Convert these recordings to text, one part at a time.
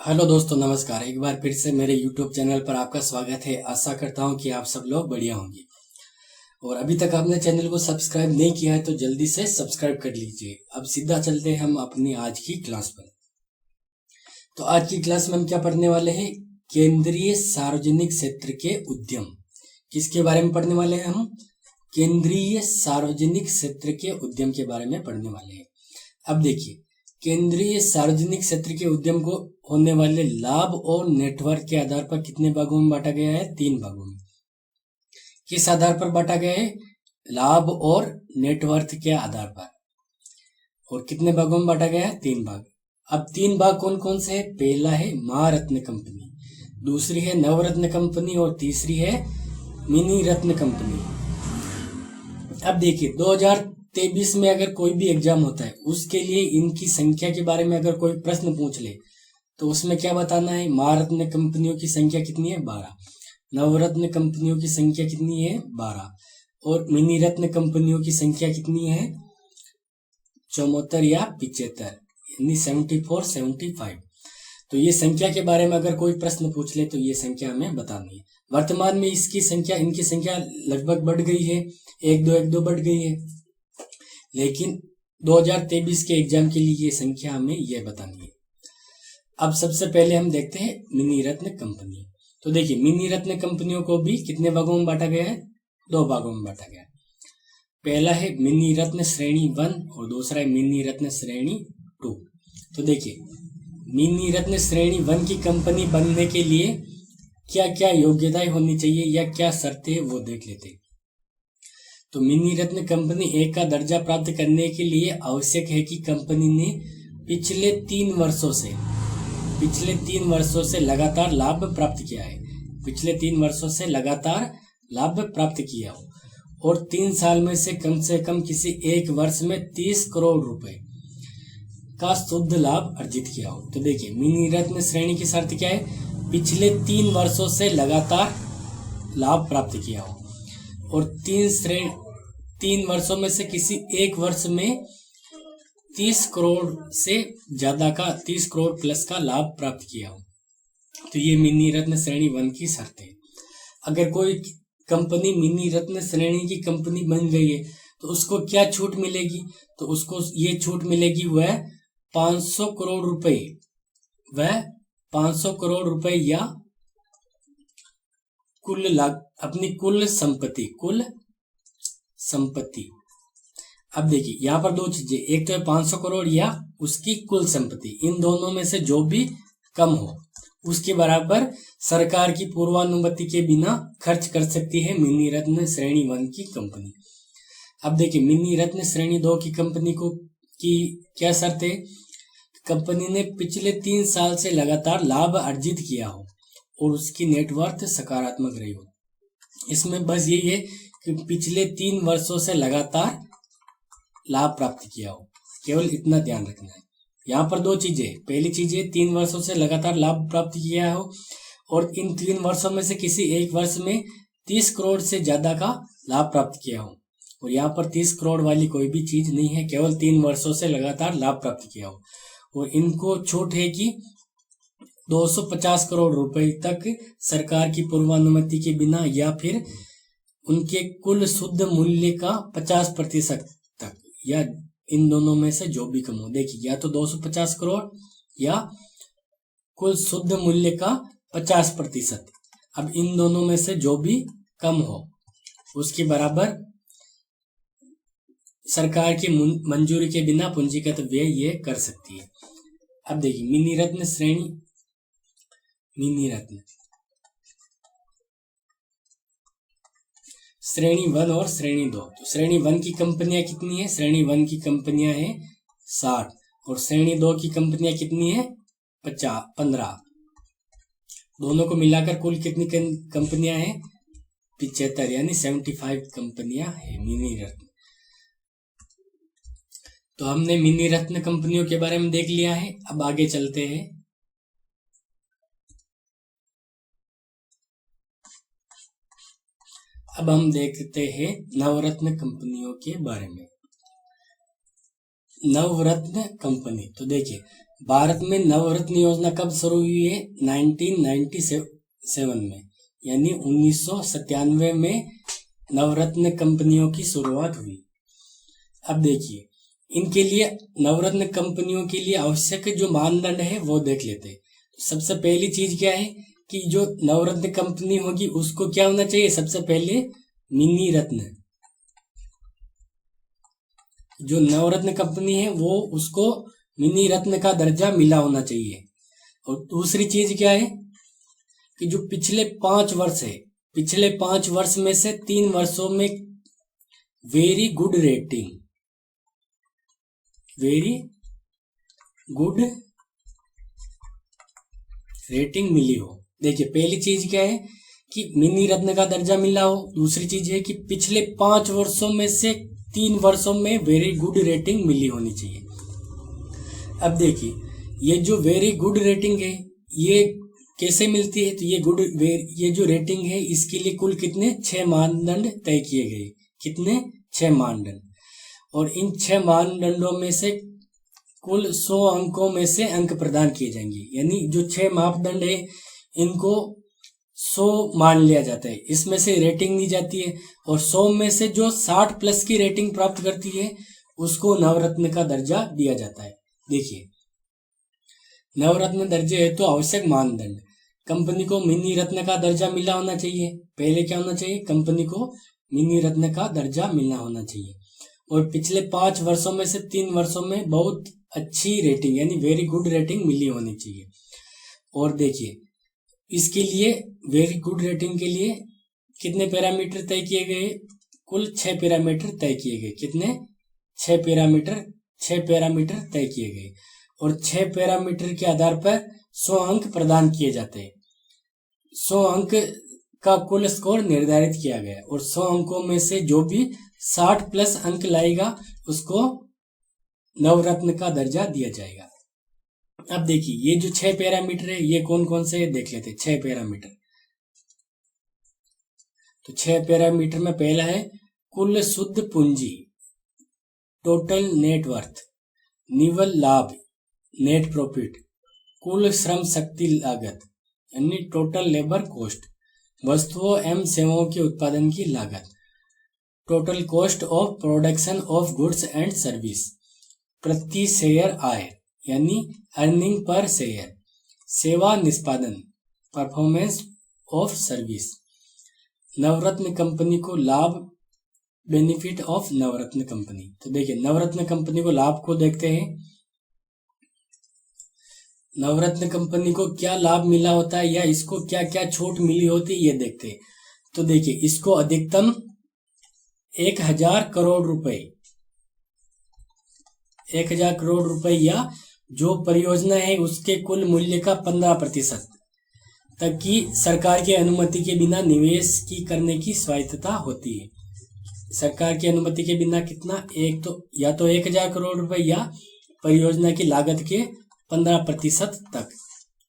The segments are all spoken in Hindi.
हेलो दोस्तों, नमस्कार। एक बार फिर से मेरे YouTube चैनल पर आपका स्वागत है। आशा करता हूं कि आप सब लोग बढ़िया होंगे। और अभी तक आपने चैनल को सब्सक्राइब नहीं किया है तो जल्दी से सब्सक्राइब कर लीजिए। अब सीधा चलते हैं हम अपनी आज की क्लास पर। तो आज की क्लास में हम क्या पढ़ने वाले हैं? केंद्रीय सार्वजनिक क्षेत्र के उद्यम। किसके बारे में पढ़ने वाले हैं हम? केंद्रीय सार्वजनिक क्षेत्र के उद्यम के बारे में पढ़ने वाले हैं। अब देखिए, केंद्रीय सार्वजनिक क्षेत्र के उद्यम को होने वाले लाभ और नेटवर्क के आधार पर कितने भागों में बांटा गया है? 3 भागों में। किस आधार पर बांटा गया है? लाभ और नेटवर्क के आधार पर। और कितने भागों में बांटा गया है? 3 भाग। अब 3 भाग कौन कौन से है? पहला है महारत्न कंपनी, दूसरी है नवरत्न कंपनी और तीसरी है मिनी रत्न कंपनी। अब देखिए, 2023 में अगर कोई भी एग्जाम होता है उसके लिए इनकी संख्या के बारे में अगर कोई प्रश्न पूछ ले तो उसमें क्या बताना है? महारत्न कंपनियों की संख्या कितनी है? 12। नवरत्न कंपनियों की संख्या कितनी है? 12। और मिनी रत्न कंपनियों की संख्या कितनी है? 74 या 75, यानी 74, 75। तो ये संख्या के बारे में अगर कोई प्रश्न पूछ ले तो ये संख्या हमें बतानी है। वर्तमान में इनकी संख्या लगभग बढ़ गई है, 1-2 बढ़ गई है, लेकिन 2023 के एग्जाम के लिए ये संख्या हमें यह बतानी है। अब सबसे पहले हम देखते हैं मिनी रत्न कंपनी। तो देखिए, मिनी रत्न कंपनियों को भी कितने भागों में बांटा गया है? 2 भागों में बांटा गया है। पहला है मिनी रत्न श्रेणी 1 और दूसरा है मिनी रत्न श्रेणी 2। तो देखिए, मिनी रत्न श्रेणी 1 की कंपनी बनने के लिए क्या क्या योग्यताएं होनी चाहिए या क्या शर्तें, वो देख लेते हैं। तो मिनी रत्न कंपनी 1 का दर्जा प्राप्त करने के लिए आवश्यक है कि कंपनी ने पिछले 3 वर्षों से लगातार लाभ प्राप्त किया है। पिछले 3 वर्षों से लगातार लाभ प्राप्त किया हो और 3 साल में से कम किसी एक वर्ष में 30 करोड़ रुपए का शुद्ध लाभ अर्जित किया हो। तो देखिए, मिनी रत्न श्रेणी की शर्त क्या है? पिछले 3 वर्षों से लगातार लाभ प्राप्त किया हो और 3 वर्षों में से किसी एक वर्ष में 30 करोड़ से ज्यादा का 30 करोड़ प्लस का लाभ प्राप्त किया हो। तो ये मिनी रत्न श्रेणी 1 की शर्त है। अगर कोई कंपनी मिनी रत्न श्रेणी की कंपनी बन गई है तो उसको क्या छूट मिलेगी? तो उसको ये छूट मिलेगी वह 500 करोड़ रुपए, वह 500 करोड़ रुपए या अपनी कुल संपत्ति। अब देखिए, यहाँ पर 2 चीजें, एक तो है 500 करोड़ या उसकी कुल संपत्ति, इन दोनों में से जो भी कम हो उसके बराबर सरकार की पूर्वानुमति के बिना खर्च कर सकती है मिनी रत्न श्रेणी 1 की कंपनी। अब देखिए, मिनी रत्न श्रेणी 2 की कंपनी की क्या शर्त है? कंपनी ने पिछले 3 साल से लगातार लाभ अर्जित किया हो और उसकी नेटवर्थ सकारात्मक रही हो। इसमें बस यही है कि पिछले 3 वर्षों से लगातार लाभ प्राप्त किया हो, केवल इतना ध्यान रखना है। यहाँ पर 2 चीजें, पहली चीज है 3 वर्षों से लगातार लाभ प्राप्त किया हो और इन 3 वर्षों में से किसी एक वर्ष में 30 करोड़ से ज्यादा का लाभ प्राप्त किया हो। और यहाँ पर 30 करोड़ वाली कोई भी चीज नहीं है, केवल 3 वर्षों से लगातार लाभ प्राप्त किया हो। और इनको छूट है कि 250 करोड़ रुपए तक सरकार की पूर्वानुमति के बिना या फिर उनके कुल शुद्ध मूल्य का 50% तक, या इन दोनों में से जो भी कम हो। देखिए, या तो 250 करोड़ या कुल शुद्ध मूल्य का 50%। अब इन दोनों में से जो भी कम हो उसके बराबर सरकार की मंजूरी के बिना पूंजीगत व्यय ये कर सकती है। अब देखिए, मिनी रत्न श्रेणी 1 और श्रेणी 2। तो श्रेणी 1 की कंपनियां कितनी है? श्रेणी 1 की कंपनियां हैं 60 और श्रेणी 2 की कंपनियां कितनी है? 15। दोनों को मिलाकर कुल कितनी कंपनियां हैं? 75, यानी 75 कंपनियां हैं मिनी रत्न। तो हमने मिनी रत्न कंपनियों के बारे में देख लिया है। अब आगे चलते हैं। अब हम देखते हैं नवरत्न कंपनियों के बारे में। नवरत्न कंपनी, तो देखिए, भारत में नवरत्न योजना कब शुरू हुई है? 1997 में, यानी 1997 में नवरत्न कंपनियों की शुरुआत हुई। अब देखिए, इनके लिए, नवरत्न कंपनियों के लिए आवश्यक जो मानदंड है वो देख लेते हैं। सबसे पहली चीज क्या है कि जो नवरत्न कंपनी होगी उसको क्या होना चाहिए? सबसे पहले मिनी रत्न, जो नवरत्न कंपनी है वो उसको मिनी रत्न का दर्जा मिला होना चाहिए। और दूसरी चीज क्या है कि जो पिछले 5 वर्ष है, पिछले 5 वर्ष में से 3 वर्षों में वेरी गुड रेटिंग मिली हो। देखिए, पहली चीज क्या है कि मिनी रत्न का दर्जा मिला हो। दूसरी चीज है कि पिछले 5 वर्षों में से 3 वर्षों में वेरी गुड रेटिंग मिली होनी चाहिए। अब देखिए, ये जो वेरी गुड रेटिंग है ये कैसे मिलती है? तो ये जो रेटिंग है इसके लिए कुल कितने 6 मानदंड तय किए गए। कितने? 6 मानदंड। और इन 6 मानदंडों में से कुल 100 अंकों में से अंक प्रदान किए जाएंगे। यानी जो 6 मापदंड है इनको 100 मान लिया जाता है, इसमें से रेटिंग दी जाती है। और 100 में से जो 60 प्लस की रेटिंग प्राप्त करती है उसको नवरत्न का दर्जा दिया जाता है। देखिए, नवरत्न दर्जे है तो आवश्यक मानदंड, कंपनी को मिनी रत्न का दर्जा मिला होना चाहिए। पहले क्या होना चाहिए? कंपनी को मिनी रत्न का दर्जा मिलना होना चाहिए। और पिछले 5 वर्षों में से 3 वर्षों में बहुत अच्छी रेटिंग यानी वेरी गुड रेटिंग मिली होनी चाहिए। और देखिए, इसके लिए वेरी गुड रेटिंग के लिए कितने पैरामीटर तय किए गए? कुल 6 पैरामीटर तय किए गए। कितने? 6 पैरामीटर तय किए गए। और 6 पैरामीटर के आधार पर 100 अंक प्रदान किए जाते हैं। 100 अंक का कुल स्कोर निर्धारित किया गया और 100 अंकों में से जो भी 60 प्लस अंक लाएगा उसको नवरत्न का दर्जा दिया जाएगा। अब देखिए, ये जो 6 पैरामीटर है ये कौन कौन से देख लेते हैं। 6 पैरामीटर, तो 6 पैरामीटर में पहला है कुल शुद्ध पूंजी, टोटल नेटवर्थ, निवल लाभ, नेट प्रॉफिट, कुल श्रम शक्ति लागत यानी टोटल लेबर कॉस्ट, वस्तुओं एवं सेवाओं के उत्पादन की लागत, total cost of production of goods and service, प्रति शेयर आय यानी अर्निंग पर शेयर, सेवा निष्पादन, performance of service, Navratna company को लाभ, बेनिफिट ऑफ नवरत्न कंपनी। तो देखिए, नवरत्न कंपनी को लाभ को देखते हैं। नवरत्न कंपनी को क्या लाभ मिला होता है या इसको क्या क्या छूट मिली होती है ये देखते हैं। तो देखिए, इसको अधिकतम 1000 करोड़ रुपए, 1000 करोड़ रुपए या जो परियोजना है उसके कुल मूल्य का 15% तक की सरकार की अनुमति के बिना निवेश की करने की स्वायत्तता होती है। सरकार की अनुमति के बिना कितना? एक तो या तो 1000 करोड़ रुपए या परियोजना की लागत के 15% तक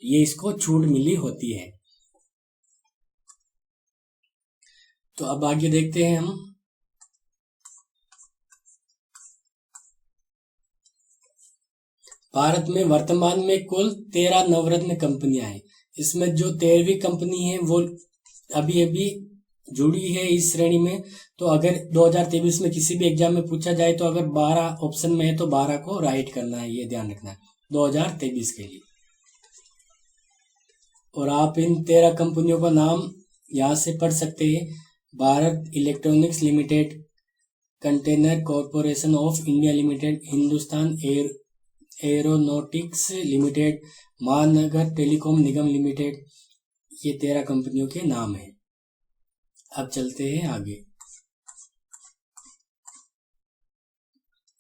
ये इसको छूट मिली होती है। तो अब आगे देखते हैं हम। भारत में वर्तमान में कुल 13 नवरत्न कंपनियां हैं। इसमें जो 13वीं कंपनी है वो अभी अभी जुड़ी है इस श्रेणी में। तो अगर 2023 में किसी भी एग्जाम में पूछा जाए तो अगर 12 ऑप्शन में है तो 12 को राइट करना है, ये ध्यान रखना है 2023 के लिए। और आप इन 13 कंपनियों का नाम यहाँ से पढ़ सकते हैं। Bharat electronics limited, container corporation of India limited, Hindustan aeronautics limited, महानगर टेलीकॉम निगम लिमिटेड, ये 13 कंपनियों के नाम हैं। अब चलते हैं आगे।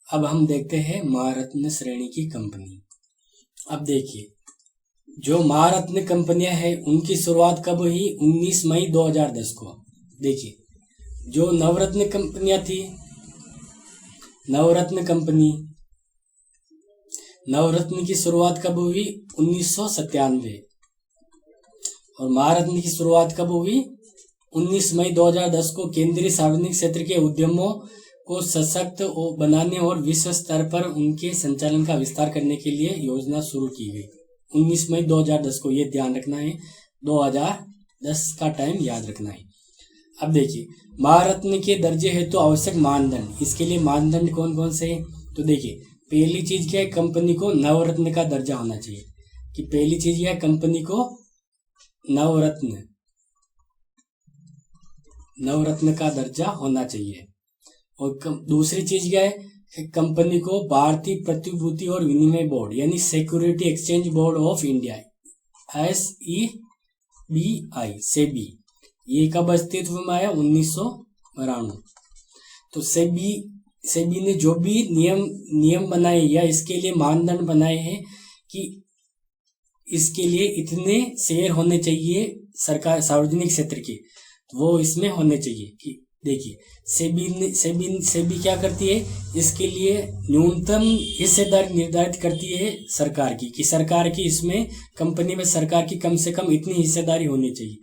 अब हम देखते हैं महारत्न श्रेणी की कंपनी। अब देखिए, जो महारत्न कंपनियां हैं उनकी शुरुआत कब हुई? 19 मई 2010 को। देखिए, जो नवरत्न कंपनियां थी, नवरत्न की शुरुआत कब हुई? 1997। और महारत्न की शुरुआत कब हुई? 19 मई 2010 को केंद्रीय सार्वजनिक क्षेत्र के उद्यमों को सशक्त बनाने और विश्व स्तर पर उनके संचालन का विस्तार करने के लिए योजना शुरू की गई। 19 मई 2010 को, ये ध्यान रखना है, 2010 का टाइम याद रखना है। अब देखिए, महारत्न के दर्जे हेतु आवश्यक मानदंड, इसके लिए मानदंड कौन कौन से हैं? तो देखिए, पहली चीज क्या है, कंपनी को नवरत्न का दर्जा होना चाहिए, कि पहली चीज क्या है, कंपनी को नवरत्न का दर्जा होना चाहिए। और दूसरी चीज क्या है, कंपनी को भारतीय प्रतिभूति और विनिमय बोर्ड यानी security exchange board of India SEBI SEBI, ये कब अस्तित्व में आया? 1992। तो सेबी ने जो भी नियम बनाए या इसके लिए मानदंड बनाए हैं कि इसके लिए इतने शेयर होने चाहिए सरकार सार्वजनिक क्षेत्र के, तो वो इसमें होने चाहिए। कि देखिए, सेबी क्या करती है, इसके लिए न्यूनतम हिस्सेदारी निर्धारित करती है सरकार की, कि सरकार की इसमें कंपनी में सरकार की कम से कम इतनी हिस्सेदारी होनी चाहिए।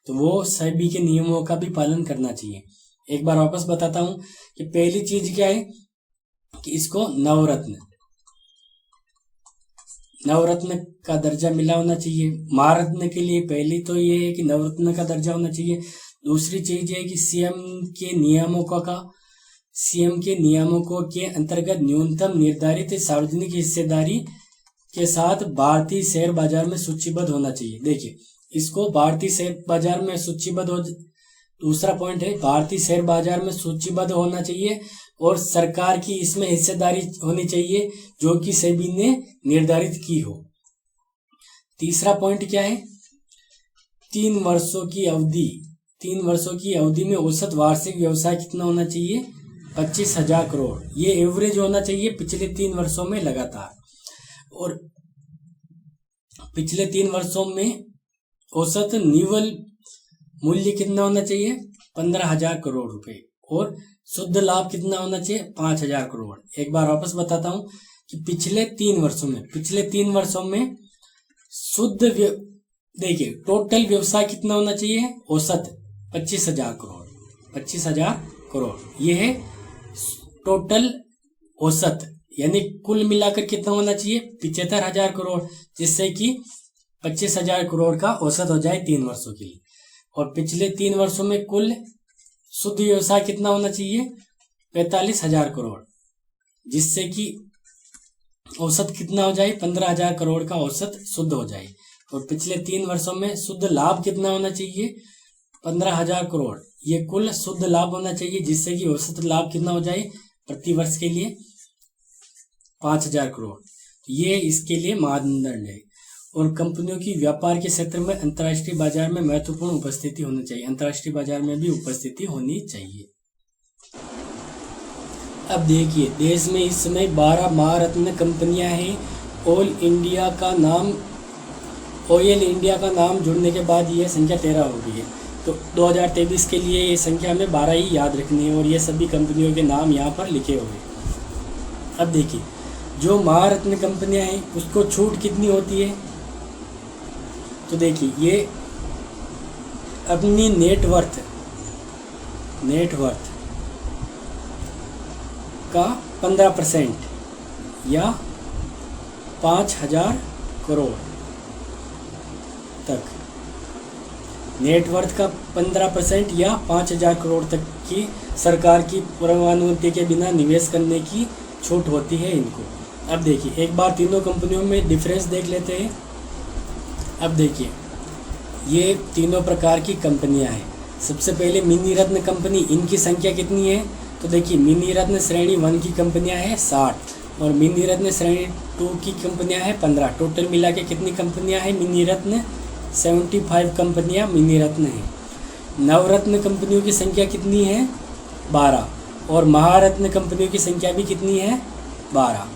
तो वो सेबी के नियमों का भी पालन करना चाहिए। एक बार वापस बताता हूं कि पहली चीज क्या है कि इसको नवरत्न का दर्जा मिला होना चाहिए। महारत्न के लिए पहली तो ये है कि नवरत्न का दर्जा होना चाहिए। दूसरी चीज है कि सीएम के नियामकों के अंतर्गत न्यूनतम निर्धारित सार्वजनिक हिस्सेदारी के साथ भारतीय शेयर बाजार में सूचीबद्ध होना चाहिए। देखिए, इसको भारतीय शेयर बाजार में सूचीबद्ध हो, दूसरा पॉइंट है भारतीय शेयर बाजार में सूचीबद्ध होना चाहिए और सरकार की इसमें हिस्सेदारी होनी चाहिए जो कि सेबी ने निर्धारित की हो। तीसरा पॉइंट क्या है, 3 वर्षों की अवधि में औसत वार्षिक व्यवसाय कितना होना चाहिए? 25,000 करोड़। ये एवरेज होना चाहिए पिछले 3 वर्षों में लगातार। और पिछले 3 वर्षों में औसत निवल मूल्य कितना होना चाहिए? 15,000 करोड़ रुपए। और शुद्ध लाभ कितना होना चाहिए? 5,000 करोड़। एक बार वापस बताता हूं कि पिछले 3 वर्षों में शुद्ध देखिए, टोटल व्यवसाय कितना होना चाहिए? औसत 25,000 करोड़। ये है टोटल औसत, यानी कुल मिलाकर कितना होना चाहिए? 75,000 करोड़, जिससे कि 25,000 करोड़ का औसत हो जाए 3 वर्षों के लिए। और पिछले 3 वर्षों में कुल शुद्ध व्यवसाय कितना होना चाहिए? 45,000 करोड़, जिससे कि औसत कितना हो जाए? 15,000 करोड़ का औसत शुद्ध हो जाए। और पिछले 3 वर्षों में शुद्ध लाभ कितना होना चाहिए? 15,000 करोड़। ये कुल शुद्ध लाभ होना चाहिए, जिससे कि औसत लाभ कितना हो जाए प्रति वर्ष के लिए? 5,000 करोड़। ये इसके लिए मानदंड है। और कंपनियों की व्यापार के क्षेत्र में अंतर्राष्ट्रीय बाजार में महत्वपूर्ण उपस्थिति होनी चाहिए, अंतर्राष्ट्रीय बाजार में भी उपस्थिति होनी चाहिए। अब देखिए, देश में इस समय 12 महारत्न कंपनियां हैं। ऑयल इंडिया का नाम जुड़ने के बाद ये संख्या 13 हो गई है। तो 2023 के लिए ये संख्या हमें 12 ही याद रखनी है और ये सभी कंपनियों के नाम यहाँ पर लिखे हुए। अब देखिए, जो महारत्न कंपनियां हैं उसको छूट कितनी होती है? तो देखिए, ये अपनी नेटवर्थ का 15% या 5,000 करोड़ तक, नेटवर्थ का 15% या 5,000 करोड़ तक की सरकार की पूर्वानुमति के बिना निवेश करने की छूट होती है इनको। अब देखिए, एक बार तीनों कंपनियों में डिफरेंस देख लेते हैं। अब देखिए, ये तीनों प्रकार की कंपनियां हैं। सबसे पहले मिनी रत्न कंपनी, इनकी संख्या कितनी है? तो देखिए, मिनी रत्न श्रेणी 1 की कंपनियां हैं 60 और मिनी रत्न श्रेणी 2 की कंपनियां हैं 15। टोटल मिला के कितनी कंपनियां हैं मिनी रत्न? 75 कंपनियां मिनी रत्न हैं। नवरत्न कंपनियों की संख्या कितनी है? 12। और महारत्न कंपनियों की संख्या भी कितनी है? 12।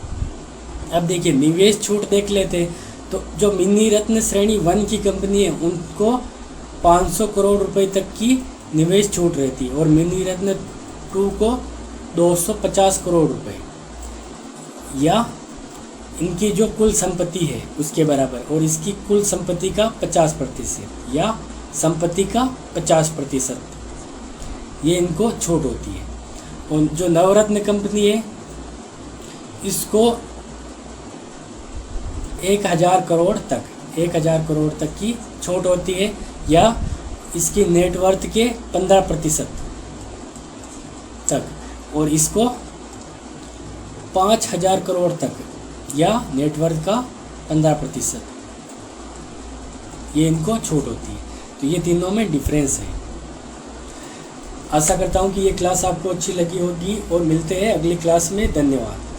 अब देखिए, निवेश छूट देख लेते हैं। तो जो मिनी रत्न श्रेणी 1 की कंपनी है उनको 500 करोड़ रुपए तक की निवेश छूट रहती है और मिनी रत्न 2 को 250 करोड़ रुपए, या इनकी जो कुल संपत्ति है उसके बराबर, और इसकी कुल संपत्ति का 50% या संपत्ति का 50% ये इनको छूट होती है। और जो नवरत्न कंपनी है इसको 1000 करोड़ तक की छूट होती है, या इसकी नेटवर्थ के 15% तक, और इसको 5000 करोड़ तक या नेटवर्थ का 15% ये इनको छूट होती है। तो ये तीनों में डिफरेंस है। आशा करता हूँ कि ये क्लास आपको अच्छी लगी होगी और मिलते हैं अगली क्लास में। धन्यवाद।